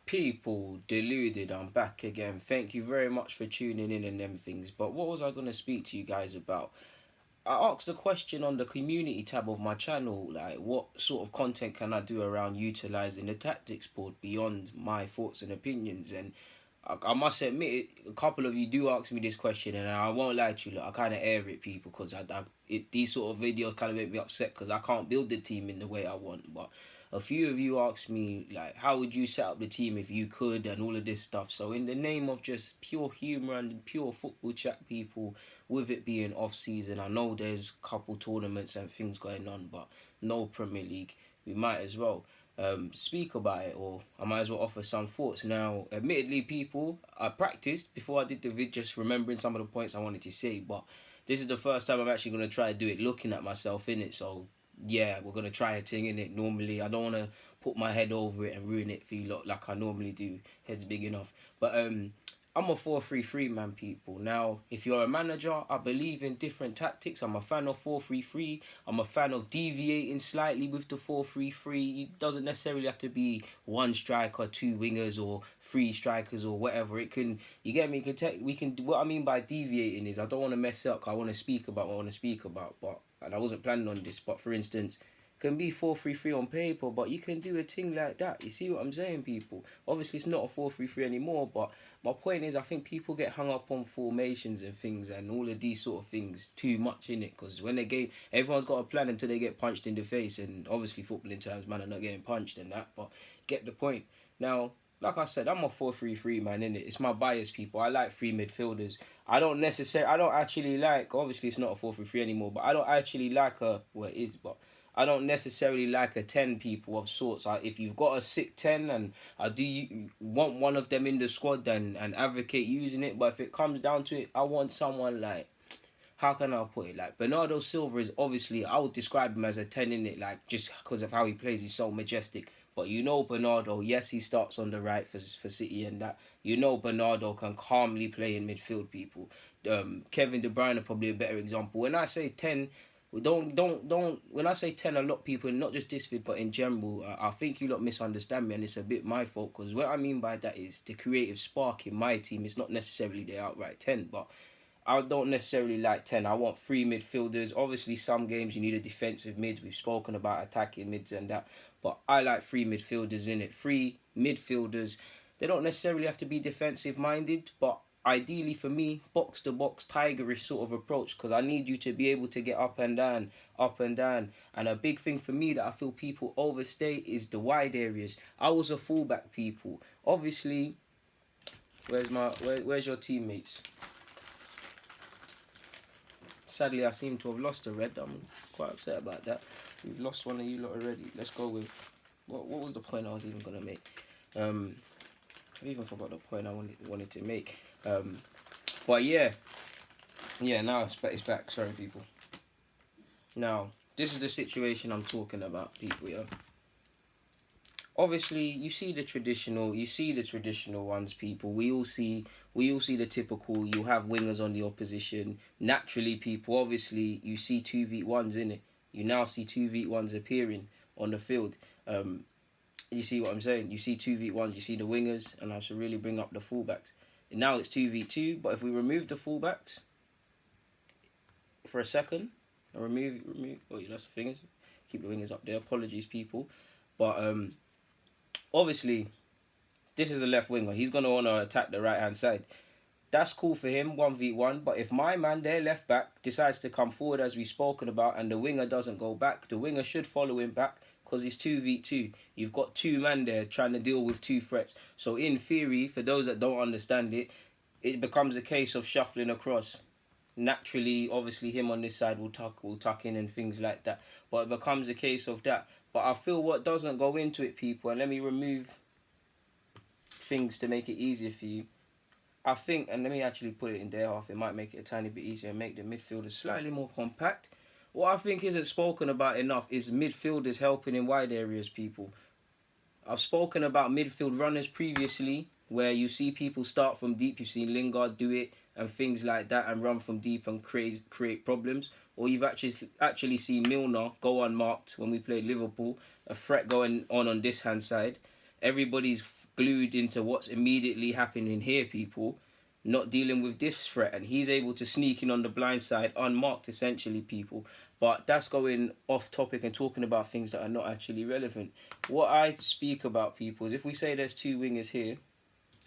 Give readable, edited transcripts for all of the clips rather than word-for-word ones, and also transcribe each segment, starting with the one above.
People, deluded, I'm back again. Thank you very much for tuning in and them things. But what was I going to speak to you guys about? I asked a question on the community tab of my channel, like what sort of content can I do around utilizing the tactics board beyond my thoughts and opinions. And I must admit, a couple of you do ask me this question, and I won't lie to you, look, I kind of air it, people, because these sort of videos kind of make me upset because I can't build the team in the way I want. But a few of you asked me, like, how would you set up the team if you could, and all of this stuff. So in the name of just pure humour and pure football chat, people, with it being off season, I know there's a couple tournaments and things going on, but no Premier League, we might as well speak about it, or I might as well offer some thoughts. Now, admittedly, people, I practiced before I did the vid, just remembering some of the points I wanted to say, but this is the first time I'm actually going to try to do it looking at myself in it. So yeah, we're going to try a thing in it. Normally I don't want to put my head over it and ruin it for you lot like I normally do. Head's big enough. But I'm a 4-3-3 man, people. Now, if you're a manager, I believe in different tactics. I'm a fan of 4-3-3. I'm a fan of deviating slightly with the 4-3-3. It doesn't necessarily have to be one striker, two wingers, or three strikers, or whatever. It can, you get me? We can. What I mean by deviating is I don't want to mess up. I want to speak about what I want to speak about, but and I wasn't planning on this. But for instance, can be 4-3-3 on paper, but you can do a thing like that. You see what I'm saying, people? Obviously, it's not a 4-3-3 anymore, but my point is, I think people get hung up on formations and things and all of these sort of things too much in it, because when they game, everyone's got a plan until they get punched in the face, and obviously, footballing terms, man, are not getting punched and that, but get the point. Now, like I said, I'm a 4-3-3 man, innit? It's my bias, people. I like three midfielders. I don't actually like, obviously it's not a 4-3-3 anymore, but I don't actually like well, it is, but I don't necessarily like a 10, people, of sorts. If you've got a sick 10 and I do you want one of them in the squad and advocate using it, but if it comes down to it, I want someone like, how can I put it? Like, Bernardo Silva is obviously, I would describe him as a 10 in it, like, just because of how he plays, he's so majestic. But you know Bernardo, yes, he starts on the right for City and that. You know Bernardo can calmly play in midfield, people. Kevin De Bruyne is probably a better example. When I say 10, don't. When I say 10, a lot of people, not just this vid, but in general, I think you lot misunderstand me, and it's a bit my fault. Because what I mean by that is the creative spark in my team is not necessarily the outright 10, but I don't necessarily like 10. I want three midfielders. Obviously, some games you need a defensive mid. We've spoken about attacking mids and that, but I like three midfielders in it. Three midfielders. They don't necessarily have to be defensive minded, but ideally for me, box to box, tigerish sort of approach, because I need you to be able to get up and down, up and down. And a big thing for me that I feel people overstate is the wide areas. I was a fullback, people. Obviously, where's your teammates? Sadly, I seem to have lost a red. I'm quite upset about that. We've lost one of you lot already. Let's go with what was the point I was even gonna make? I even forgot the point I wanted to make. But yeah, now it's back. Sorry, people. Now, this is the situation I'm talking about, people. Yeah. Obviously, you see the traditional ones, people. We all see the typical. You have wingers on the opposition. Naturally, people. Obviously, you see 2v1s in it. You now see 2v1s appearing on the field. You see what I'm saying? You see 2v1s. You see the wingers, and I should really bring up the fullbacks. And now it's 2v2. But if we remove the fullbacks for a second, and remove. Oh, yeah, that's the fingers. Keep the wingers up there. Apologies, people. But obviously, this is a left winger. He's going to want to attack the right-hand side. That's cool for him, 1v1. But if my man, their left back, decides to come forward, as we've spoken about, and the winger doesn't go back, the winger should follow him back, because he's 2v2. You've got two men there trying to deal with two threats. So in theory, for those that don't understand it, it becomes a case of shuffling across. Naturally, obviously, him on this side will tuck in and things like that. But it becomes a case of that. But I feel what doesn't go into it, people, and let me remove things to make it easier for you. I think, and let me actually put it in their half, it might make it a tiny bit easier and make the midfielders slightly more compact. What I think isn't spoken about enough is midfielders helping in wide areas, people. I've spoken about midfield runners previously, where you see people start from deep. You've seen Lingard do it and things like that, and run from deep and create problems. Or you've actually seen Milner go unmarked when we played Liverpool, a threat going on this hand side. Everybody's glued into what's immediately happening here, people, not dealing with this threat, and he's able to sneak in on the blind side unmarked, essentially, people. But that's going off topic and talking about things that are not actually relevant. What I speak about, people, is if we say there's two wingers here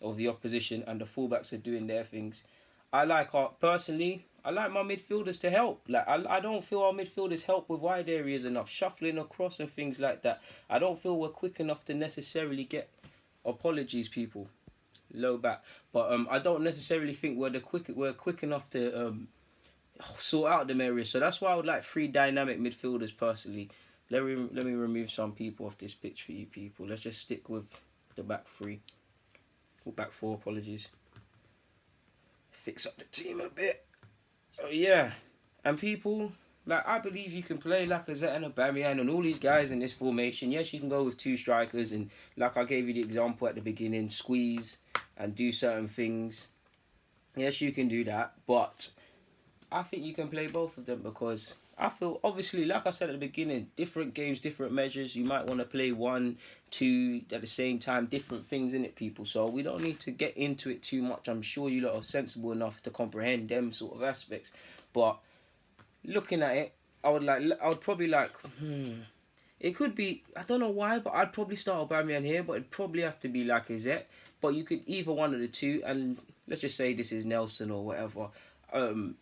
of the opposition and the fullbacks are doing their things, I like personally, I like my midfielders to help. Like I don't feel our midfielders help with wide areas enough, shuffling across and things like that. I don't feel we're quick enough to necessarily get, apologies, people, low back, but I don't necessarily think we're quick enough to sort out them areas. So that's why I would like three dynamic midfielders personally. Let me remove some people off this pitch for you people. Let's just stick with the back three. Or back four, apologies. Fix up the team a bit. So yeah. And people, like, I believe you can play Lacazette and Aubameyang and all these guys in this formation. Yes, you can go with two strikers and, like I gave you the example at the beginning, squeeze and do certain things. Yes, you can do that, but I think you can play both of them because I feel, obviously, like I said at the beginning, different games, different measures. You might want to play 1, 2 at the same time, different things in it, people. So we don't need to get into it too much. I'm sure you lot are sensible enough to comprehend them sort of aspects. But looking at it, I would probably like, it could be, I don't know why, but I'd probably start Aubameyang here, but it'd probably have to be Lacazette. But you could either one of the two, and let's just say this is Nelson or whatever.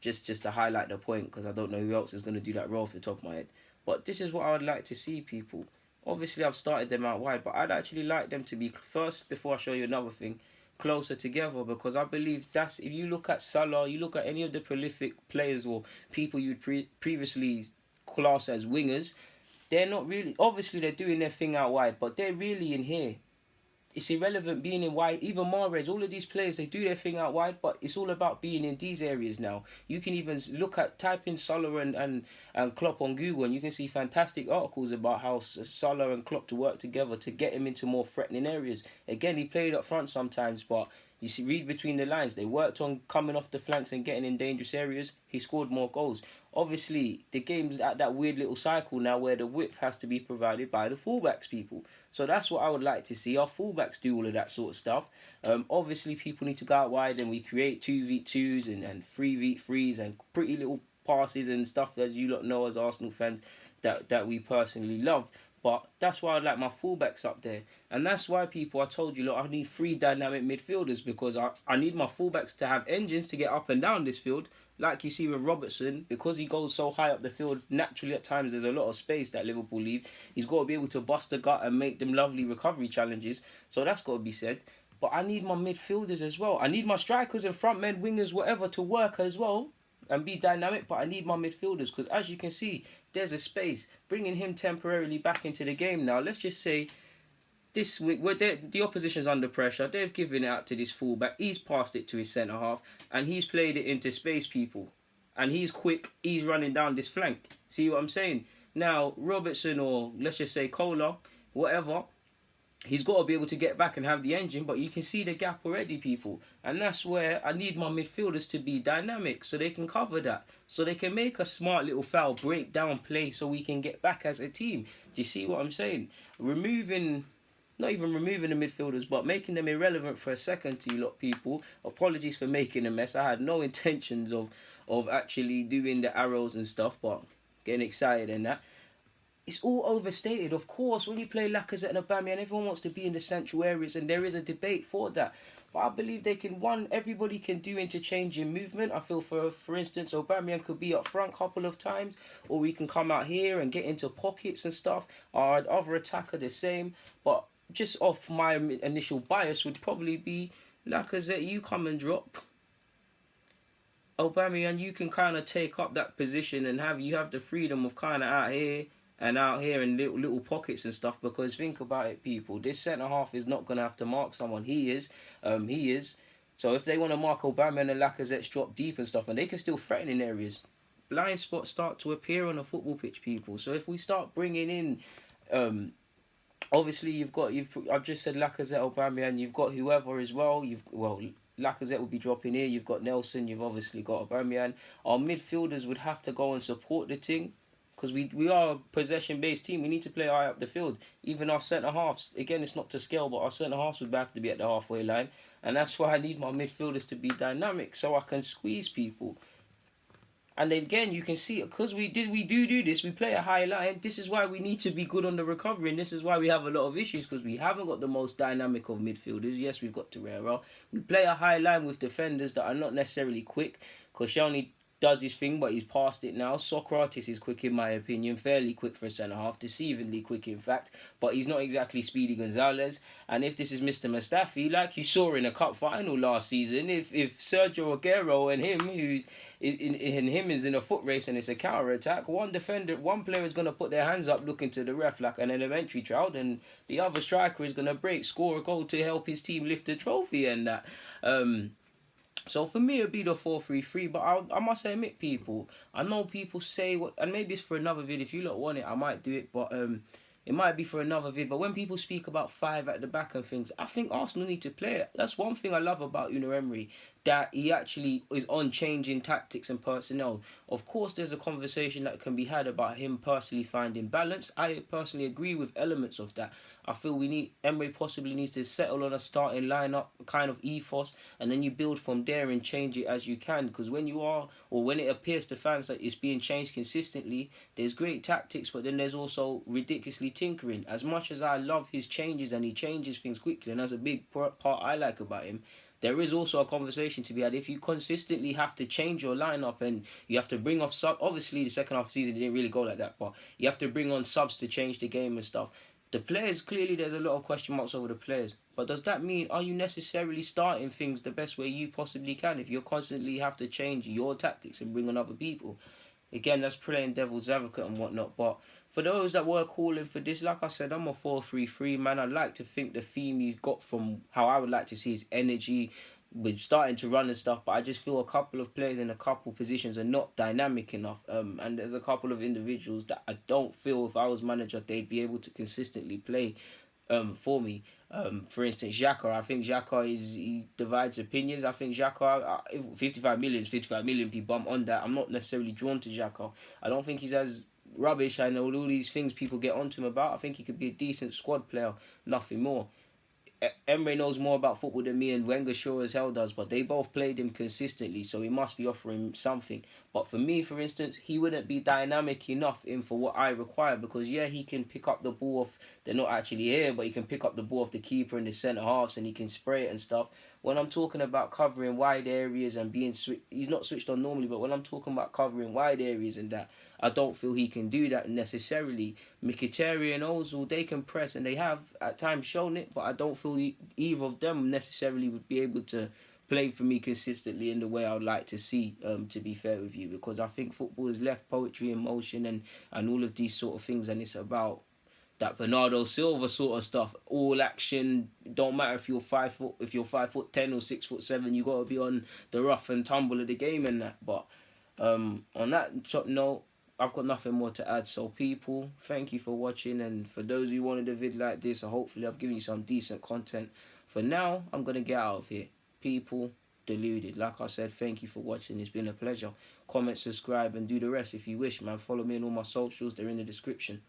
Just to highlight the point, because I don't know who else is going to do that role off the top of my head. But this is what I would like to see, people. Obviously, I've started them out wide, but I'd actually like them to be first, before I show you another thing, closer together, because I believe that's, if you look at Salah, you look at any of the prolific players or people you'd previously class as wingers, they're not really, obviously they're doing their thing out wide, but they're really in here. It's irrelevant being in wide. Even Mahrez, all of these players, they do their thing out wide, but it's all about being in these areas now. You can even type in Salah and Klopp on Google, and you can see fantastic articles about how Salah and Klopp to work together to get him into more threatening areas. Again, he played up front sometimes, but you see, read between the lines. They worked on coming off the flanks and getting in dangerous areas. He scored more goals. Obviously, the game's at that weird little cycle now where the width has to be provided by the fullbacks, people. So that's what I would like to see. Our fullbacks do all of that sort of stuff. Obviously, people need to go out wide and we create 2v2s and 3v3s and pretty little passes and stuff, as you lot know as Arsenal fans, that we personally love. But that's why I like my fullbacks up there. And that's why, people, I told you, look, I need three dynamic midfielders because I need my fullbacks to have engines to get up and down this field. Like you see with Robertson, because he goes so high up the field, naturally at times there's a lot of space that Liverpool leave. He's got to be able to bust the gut and make them lovely recovery challenges. So that's got to be said. But I need my midfielders as well. I need my strikers and front men, wingers, whatever, to work as well and be dynamic, but I need my midfielders because, as you can see, there's a space. Bringing him temporarily back into the game now. Let's just say this week, where the opposition's under pressure, they've given it out to this fullback. He's passed it to his centre half, and he's played it into space, people. And he's quick. He's running down this flank. See what I'm saying? Now, Robertson or let's just say Kohler, whatever, he's got to be able to get back and have the engine, but you can see the gap already, people. And that's where I need my midfielders to be dynamic so they can cover that. So they can make a smart little foul, break down play so we can get back as a team. Do you see what I'm saying? Not even removing the midfielders, but making them irrelevant for a second to you lot, people. Apologies for making a mess. I had no intentions of actually doing the arrows and stuff, but getting excited and that. It's all overstated. Of course, when you play Lacazette and Aubameyang, everyone wants to be in the central areas, and there is a debate for that. But I believe everybody can do interchanging movement. I feel, for instance, Aubameyang could be up front a couple of times, or we can come out here and get into pockets and stuff. Our other attacker the same, but just off my initial bias would probably be Lacazette, you come and drop. Aubameyang, you can kind of take up that position and you have the freedom of kind of out here in little pockets and stuff, because think about it, people, this centre half is not going to have to mark someone. He is. So if they want to mark Aubameyang and Lacazette's drop deep and stuff, and they can still threaten in areas, blind spots start to appear on a football pitch, people. So if we start bringing in obviously I've just said Lacazette, Aubameyang, you've got whoever as well. Lacazette will be dropping here. You've got Nelson. You've obviously got Aubameyang. Our midfielders would have to go and support the team because we are a possession based team. We need to play high up the field. Even our centre halves, again, it's not to scale, but our centre halves would have to be at the halfway line, and that's why I need my midfielders to be dynamic so I can squeeze people. And then again, you can see because we do this. We play a high line. This is why we need to be good on the recovery, and this is why we have a lot of issues because we haven't got the most dynamic of midfielders. Yes, we've got Torreira. We play a high line with defenders that are not necessarily quick. Koscielny does his thing, but he's past it now. Socrates is quick in my opinion, fairly quick for a centre half, deceivingly quick in fact, but he's not exactly Speedy Gonzalez. And if this is Mr. Mustafi, like you saw in a cup final last season, if Sergio Aguero and him, who in him is in a foot race and it's a counter attack, one player is gonna put their hands up looking to the ref like an elementary child, and the other striker is gonna score a goal to help his team lift the trophy and that. So for me, it'd be the 4-3-3. But I must admit, people, I know people say what, and maybe it's for another vid. If you lot want it, I might do it. But it might be for another vid. But when people speak about 5 at the back and things, I think Arsenal need to play it. That's one thing I love about Unai Emery, that he actually is on changing tactics and personnel. Of course, there's a conversation that can be had about him personally finding balance. I personally agree with elements of that. I feel Emery possibly needs to settle on a starting lineup, kind of ethos, and then you build from there and change it as you can. Because when it appears to fans that it's being changed consistently, there's great tactics, but then there's also ridiculously tinkering. As much as I love his changes and he changes things quickly, and that's a big part I like about him, there is also a conversation to be had. If you consistently have to change your lineup and you have to bring off obviously the second half of the season it didn't really go like that, but you have to bring on subs to change the game and stuff. The players, clearly there's a lot of question marks over the players. But does that mean, are you necessarily starting things the best way you possibly can if you constantly have to change your tactics and bring on other people? Again, that's playing devil's advocate and whatnot. But for those that were calling for this, like I said, I'm a 4-3-3 man. I like to think the theme you got from how I would like to see is energy. We're starting to run and stuff, but I just feel a couple of players in a couple positions are not dynamic enough. And there's a couple of individuals that I don't feel if I was manager they'd be able to consistently play for me. For instance, Xhaka. I think Xhaka he divides opinions. I think Xhaka, 55 million is 55 million people. I'm on that. I'm not necessarily drawn to Xhaka. I don't think he's as rubbish. I know all these things people get onto him about. I think he could be a decent squad player, nothing more. Emery knows more about football than me, and Wenger sure as hell does, but they both played him consistently, so he must be offering something. But for me, for instance, he wouldn't be dynamic enough in for what I require, because yeah, he can pick up the ball off, they're not actually here, but he can pick up the ball off the keeper and the centre halves and he can spray it and stuff. When I'm talking about covering wide areas and being he's not switched on normally, but when I'm talking about covering wide areas and that, I don't feel he can do that necessarily. Mkhitaryan and Ozil, they can press and they have at times shown it, but I don't feel either of them necessarily would be able to play for me consistently in the way I would like to see, to be fair with you, because I think football is left poetry in motion and all of these sort of things, and it's about that Bernardo Silva sort of stuff. All action, don't matter if you're 5'10" or 6'7", you gotta be on the rough and tumble of the game and that. But on that note, I've got nothing more to add. So people, thank you for watching, and for those who wanted a vid like this, hopefully I've given you some decent content. For now, I'm gonna get out of here. People, Deluded. Like I said, thank you for watching. It's been a pleasure. Comment, subscribe, and do the rest if you wish, man. Follow me on all my socials. They're in the description.